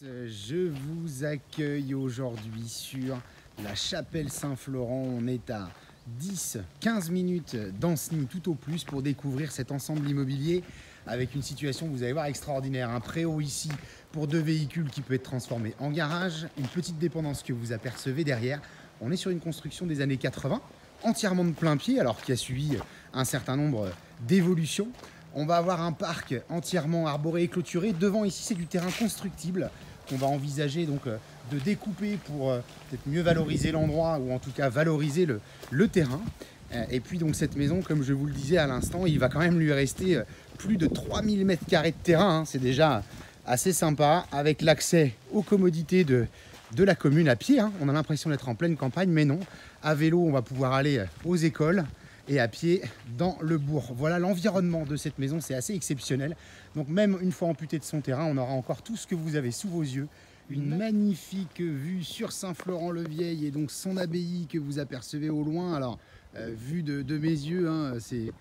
Je vous accueille aujourd'hui sur la chapelle Saint-Florent. On est à 10-15 minutes d'Ancenis tout au plus pour découvrir cet ensemble immobilier avec une situation, vous allez voir, extraordinaire. Un préau ici pour 2 véhicules qui peut être transformé en garage. Une petite dépendance que vous apercevez derrière. On est sur une construction des années 80, entièrement de plein pied, alors qui a suivi un certain nombre d'évolutions. On va avoir un parc entièrement arboré et clôturé. Devant ici, c'est du terrain constructible qu'on va envisager donc de découper pour peut-être mieux valoriser l'endroit ou en tout cas valoriser le terrain. Et puis donc cette maison, comme je vous le disais à l'instant, il va quand même lui rester plus de 3000 m² de terrain. Hein. C'est déjà assez sympa avec l'accès aux commodités de la commune à pied. Hein. On a l'impression d'être en pleine campagne, mais non. À vélo, on va pouvoir aller aux écoles et à pied dans le bourg. Voilà l'environnement de cette maison, c'est assez exceptionnel. Donc même une fois amputé de son terrain, on aura encore tout ce que vous avez sous vos yeux. Une magnifique vue sur Saint-Florent-le-Vieil et donc son abbaye que vous apercevez au loin. Alors, vue de mes yeux, hein, c'est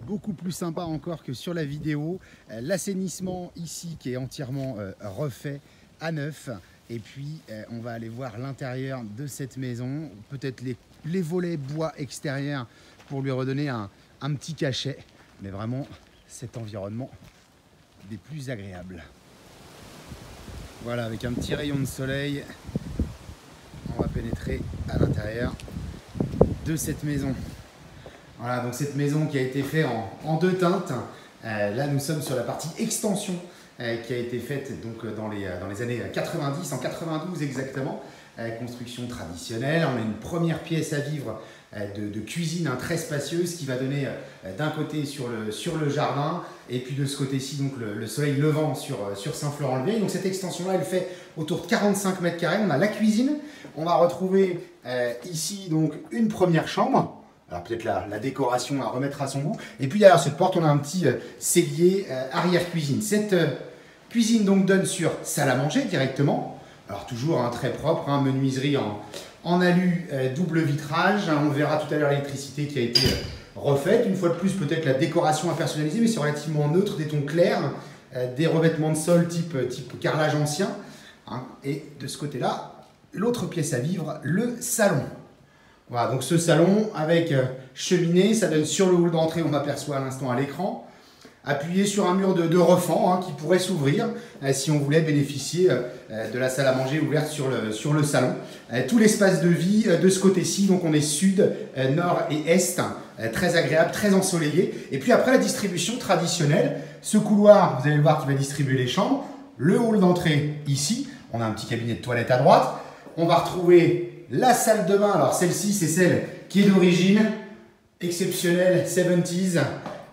beaucoup plus sympa encore que sur la vidéo. L'assainissement ici qui est entièrement refait à neuf. Et puis, on va aller voir l'intérieur de cette maison, peut-être les volets bois extérieurs pour lui redonner un petit cachet. Mais vraiment, cet environnement des plus agréables. Voilà, avec un petit rayon de soleil, on va pénétrer à l'intérieur de cette maison. Voilà, donc cette maison qui a été faite en 2 teintes. Là, nous sommes sur la partie extension qui a été faite donc, dans les années 90, en 92 exactement. Construction traditionnelle. On a une première pièce à vivre de cuisine très spacieuse qui va donner d'un côté sur le jardin et puis de ce côté-ci donc le soleil levant sur Saint-Florent-le-Vieil. Donc cette extension-là, elle fait autour de 45 m². On a la cuisine. On va retrouver ici donc une première chambre. Alors peut-être la décoration à remettre à son goût. Et puis derrière cette porte, on a un petit cellier arrière-cuisine. Cette cuisine donc donne sur salle à manger directement. Alors toujours très propre, menuiserie en alu double vitrage. On verra tout à l'heure l'électricité qui a été refaite. Une fois de plus, peut-être la décoration à personnaliser, mais c'est relativement neutre, des tons clairs, des revêtements de sol type carrelage ancien. Hein. Et de ce côté-là, l'autre pièce à vivre, le salon. Voilà, donc ce salon avec cheminée, ça donne sur le hall d'entrée, on aperçoit à l'instant à l'écran. Appuyé sur un mur de refend qui pourrait s'ouvrir si on voulait bénéficier de la salle à manger ouverte sur le salon. Tout l'espace de vie de ce côté-ci, donc on est sud, nord et est, très agréable, très ensoleillé. Et puis après la distribution traditionnelle, ce couloir, vous allez le voir qui va distribuer les chambres, le hall d'entrée ici, on a un petit cabinet de toilette à droite, on va retrouver la salle de bain, alors celle-ci c'est celle qui est d'origine, exceptionnelle, 70s,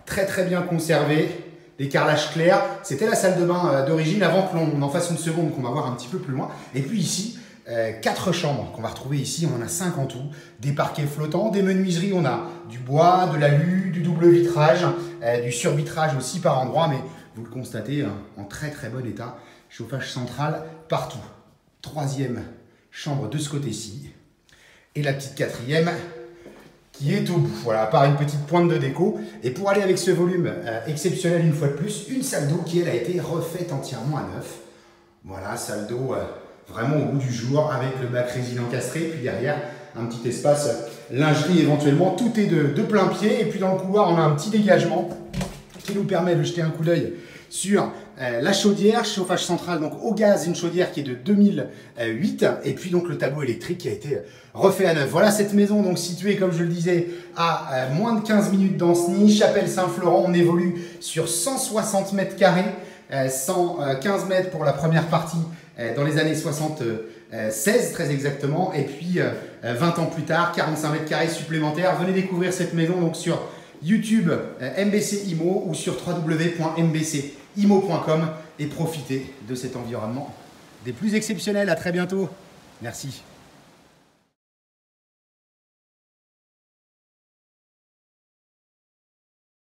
très bien conservé, des carrelages clairs. C'était la salle de bain d'origine avant que l'on en fasse une seconde qu'on va voir un petit peu plus loin. Et puis ici, 4 chambres qu'on va retrouver ici, on en a 5 en tout. Des parquets flottants, des menuiseries, on a du bois, de l'alu, du double vitrage, du survitrage aussi par endroits, mais vous le constatez en très bon état. Chauffage central partout. 3e chambre de ce côté-ci. Et la petite 4e qui est au bout, voilà, par une petite pointe de déco. Et pour aller avec ce volume exceptionnel une fois de plus, une salle d'eau qui elle a été refaite entièrement à neuf. Voilà, salle d'eau vraiment au goût du jour avec le bac résine encastré, puis derrière un petit espace lingerie éventuellement. Tout est de plein pied et puis dans le couloir on a un petit dégagement qui nous permet de jeter un coup d'œil sur la chaudière, chauffage central donc au gaz, une chaudière qui est de 2008 et puis donc le tableau électrique qui a été refait à neuf. Voilà cette maison donc située comme je le disais à moins de 15 minutes d'Ancenis, chapelle Saint-Florent. On évolue sur 160 m², 115 mètres pour la première partie dans les années 76 très exactement et puis 20 ans plus tard 45 m² supplémentaires. Venez découvrir cette maison donc sur YouTube MBC Immo ou sur www.mbcimmo.com et profitez de cet environnement des plus exceptionnels. À très bientôt. Merci.